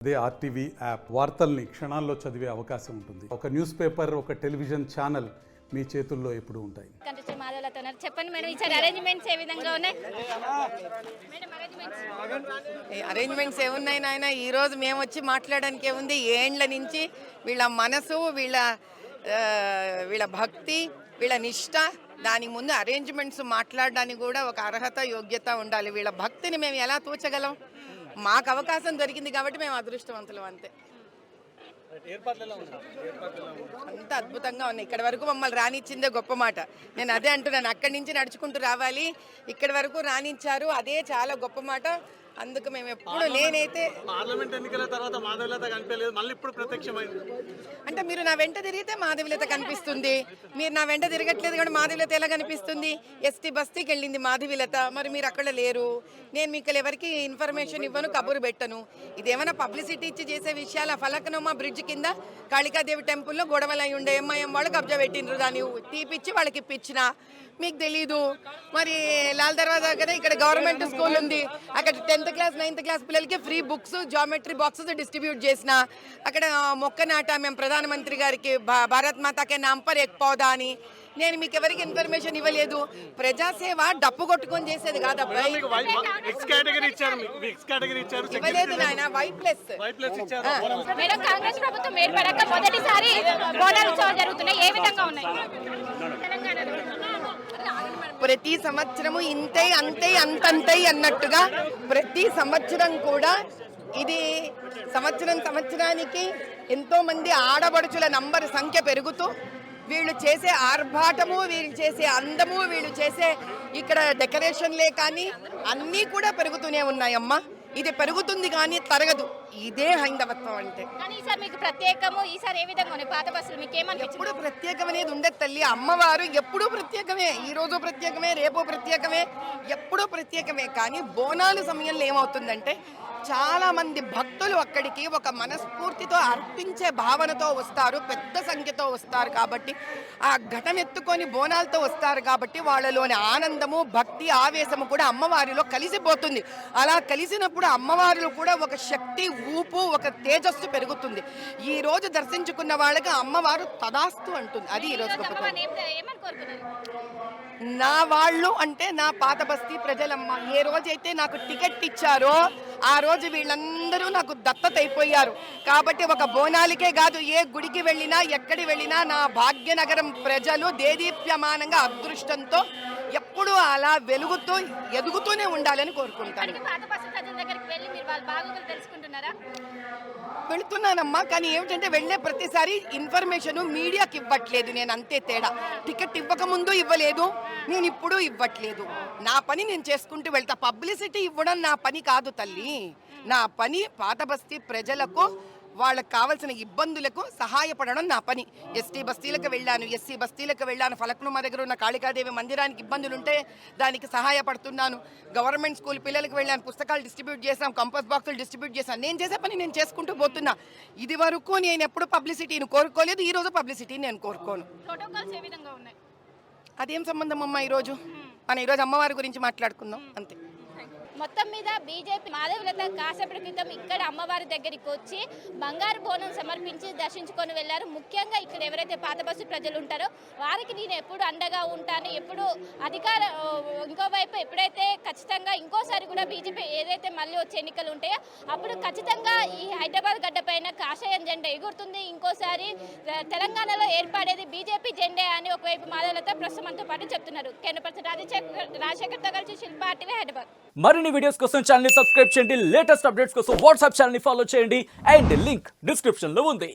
అదే RTV app వార్తల్ని క్షణాల్లో చదివే అవకాశం ఉంటుంది. ఒక న్యూస్ పేపర్, ఒక టెలివిజన్ ఛానల్ మీ చేతుల్లో ఎప్పుడు ఉంటాయి. చెప్పండి మేడం, ఈసారి అరేంజ్మెంట్స్ ఏ విధంగా ఉన్నాయి? అరేంజ్మెంట్స్ ఏమున్నాయి నాయన, ఈరోజు మేము వచ్చి మాట్లాడడానికి ఏముంది? ఏండ్ల నుంచి వీళ్ళ మనసు, వీళ్ళ భక్తి, వీళ్ళ నిష్ట, దానికి ముందు అరేంజ్మెంట్స్ మాట్లాడడానికి కూడా ఒక అర్హత, యోగ్యత ఉండాలి. వీళ్ళ భక్తిని మేము ఎలా తూచగలం? మాకు అవకాశం దొరికింది కాబట్టి మేము అదృష్టవంతులం, అంతే. అంత అద్భుతంగా ఉన్నాయి. ఇక్కడి వరకు మమ్మల్ని రానిచ్చిందే గొప్ప మాట. నేను అదే అంటున్నాను, అక్కడి నుంచి నడుచుకుంటూ రావాలి, ఇక్కడి వరకు రానిచ్చారు, అదే చాలా గొప్ప మాట. అందుకు మేము ఎప్పుడు, నేనైతే పార్లమెంట్ ఎన్నికల తర్వాత మాధవీలత కనిపించలేదు, మళ్ళీ ఇప్పుడు ప్రత్యక్షమైంది. అంటే మీరు నా వెంట తిరిగితే మాధవీలత కనిపిస్తుంది, మీరు నా వెంట తిరగట్లేదు కానీ మాధవీలత ఎలా కనిపిస్తుంది? ఎస్టీ బస్తీకి వెళ్ళింది మాధవీలత, మరి మీరు అక్కడ లేరు. నేను మీకు ఎవరికి ఇన్ఫర్మేషన్ ఇవ్వను, కబురు పెట్టను. ఇదేమైనా పబ్లిసిటీ ఇచ్చి చేసే విషయాలు. ఫలకనుమా బ్రిడ్జ్ కింద కాళికాదేవి టెంపుల్లో గొడవలు అయి ఉండే, ఎంఐఎం వాళ్ళు కబ్జా పెట్టిండ్రు, దాన్ని తీపిచ్చి వాళ్ళకి ఇప్పించిన, మీకు తెలీదు. మరి లాల్ దర్వాజా కదా, ఇక్కడ గవర్నమెంట్ స్కూల్ ఉంది, అక్కడ 10th క్లాస్ 9th క్లాస్ పిల్లలకి free books, geometry boxes distribute చేసిన, అక్కడ మొక్క నాట మేము ప్రధానమంత్రి గారికి భారత్ మాతాకే నామ్ పర్ ఎక్ పౌదా అని. నేను మీకు ఎవరికి ఇన్ఫర్మేషన్ ఇవ్వలేదు. ప్రజాసేవ డప్పు కొట్టుకొని చేసేది కాదు అబ్బాయి. ఇవ్వలేదు నాయన, మేడం, కాంగ్రెస్ ప్రభుత్వం ఏర్పడాక మొదటిసారి బోనాలు ఉత్సవాలు జరుగుతున్నాయి, ఏ విధంగా ఉన్నాయి? ప్రతి సంవత్సరము ఇంతే అంతే అంతంతే అన్నట్టుగా ప్రతి సంవత్సరం కూడా ఇది సంవత్సరానికి ఎంతో మంది ఆడబడుచుల నంబర్ సంఖ్య పెరుగుతూ, వీళ్ళు చేసే ఆర్భాటము, వీళ్ళు చేసే అందము, వీళ్ళు చేసే ఇక్కడ డెకరేషన్లే కానీ అన్నీ కూడా పెరుగుతూనే ఉన్నాయమ్మా. ఇది పెరుగుతుంది కానీ తరగదు. ఇదే హైందవత్వం అంటే. ఈసారి ఏ విధంగా ఉన్నాయి పాత బస్సులు? మీకు ఏమని? ఎప్పుడు ప్రత్యేకం అనేది ఉండదు తల్లి. అమ్మవారు ఎప్పుడూ ప్రత్యేకమే, ఈ రోజు ప్రత్యేకమే, రేపు ప్రత్యేకమే, ఎప్పుడూ ప్రత్యేకమే. కానీ బోనాలు సమయంలో ఏమవుతుందంటే, చాలా మంది భక్తులు అక్కడికి ఒక మనస్ఫూర్తితో అర్పించే భావనతో వస్తారు, పెద్ద సంఖ్యతో వస్తారు. కాబట్టి ఆ ఘటన ఎత్తుకొని బోనాలతో వస్తారు కాబట్టి వాళ్ళలోని ఆనందము, భక్తి, ఆవేశము కూడా అమ్మవారిలో కలిసిపోతుంది. అలా కలిసినప్పుడు అమ్మవారిలో కూడా ఒక శక్తి, ఊపు, ఒక తేజస్సు పెరుగుతుంది. ఈ రోజు దర్శించుకున్న వాళ్ళకి అమ్మవారు తదాస్తు అంటుంది. అది ఈ రోజు నా వాళ్ళు అంటే నా పాత బస్తీ ప్రజలమ్మ. ఏ రోజైతే నాకు టికెట్ ఇచ్చారో ఆ రోజు వీళ్ళందరూ నాకు దత్తత అయిపోయారు. కాబట్టి ఒక బోనాలికే కాదు, ఏ గుడికి వెళ్ళినా, ఎక్కడి వెళ్ళినా నా భాగ్యనగరం ప్రజలు దేదీప్యమానంగా అదృష్టంతో ఎప్పుడూ అలా వెలుగుతూ ఎదుగుతూనే ఉండాలని కోరుకుంటాను. వెళుతున్నానమ్మా, కానీ ఏమిటంటే వెళ్ళే ప్రతిసారి ఇన్ఫర్మేషన్ మీడియాకి ఇవ్వట్లేదు నేను, అంతే తేడా. టికెట్ ఇవ్వకముందు ఇవ్వలేదు, నేను ఇప్పుడు ఇవ్వట్లేదు. నా పని నేను చేసుకుంటూ వెళ్తా. పబ్లిసిటీ ఇవ్వడం నా పని కాదు తల్లి. నా పని పాత బస్తీ ప్రజలకు, వాళ్ళకు కావాల్సిన ఇబ్బందులకు సహాయపడడం నా పని. ఎస్టీ బస్తీలకు వెళ్ళాను, ఎస్సీ బస్తీలకు వెళ్ళాను, ఫలక్నుమా దగ్గర ఉన్న కాళికాదేవి మందిరానికి ఇబ్బందులుంటే దానికి సహాయపడుతున్నాను. గవర్నమెంట్ స్కూల్ పిల్లలకు వెళ్ళాను, పుస్తకాలు డిస్ట్రిబ్యూట్ చేసాం, కంపోస్ట్ బాక్సులు డిస్ట్రిబ్యూట్ చేశాను. నేను చేసే పని నేను చేసుకుంటూ పోతున్నా. ఇది వరకు నేను ఎప్పుడు పబ్లిసిటీని కోరుకోలేదు, ఈ రోజు పబ్లిసిటీని నేను కోరుకోను. అదేం సంబంధం అమ్మా? ఈరోజు అమ్మవారి గురించి మాట్లాడుకుందాం, అంతే. మొత్తం మీద బీజేపీ మాధవీలత కాసేపటి క్రితం ఇక్కడ అమ్మవారి దగ్గరికి వచ్చి బంగారు బోనం సమర్పించి దర్శించుకొని వెళ్ళారు. ముఖ్యంగా ఇక్కడ ఎవరైతే పాత బస్సు ప్రజలు ఉంటారో వారికి నేను ఎప్పుడు అండగా ఉంటాను, ఎప్పుడు ఇంకోవైపు ఎప్పుడైతే ఖచ్చితంగా ఇంకోసారి కూడా బీజేపీ ఏదైతే మళ్ళీ వచ్చే ఎన్నికలు ఉంటాయో అప్పుడు ఖచ్చితంగా ఈ హైదరాబాద్ గడ్డ పైన కాషాయం జెండా ఎగురుతుంది. ఇంకోసారి తెలంగాణలో ఏర్పడేది బీజేపీ జెండా అని ఒకవైపు మాధవీలత ప్రస్తుతంతో పాటు చెప్తున్నారు. కేంద్ర రాజశేఖర్తో కలిసి శిల్పా టీవీ, హైదరాబాద్. మరిన్ని వీడియోస్ కోసం ఛానల్ ని సబ్స్క్రైబ్ చేయండి, లేటెస్ట్ అప్డేట్స్ కోసం వాట్సాప్ ఛానల్ ని ఫాలో చేయండి, అండ్ లింక్ డిస్క్రిప్షన్ లో ఉంది.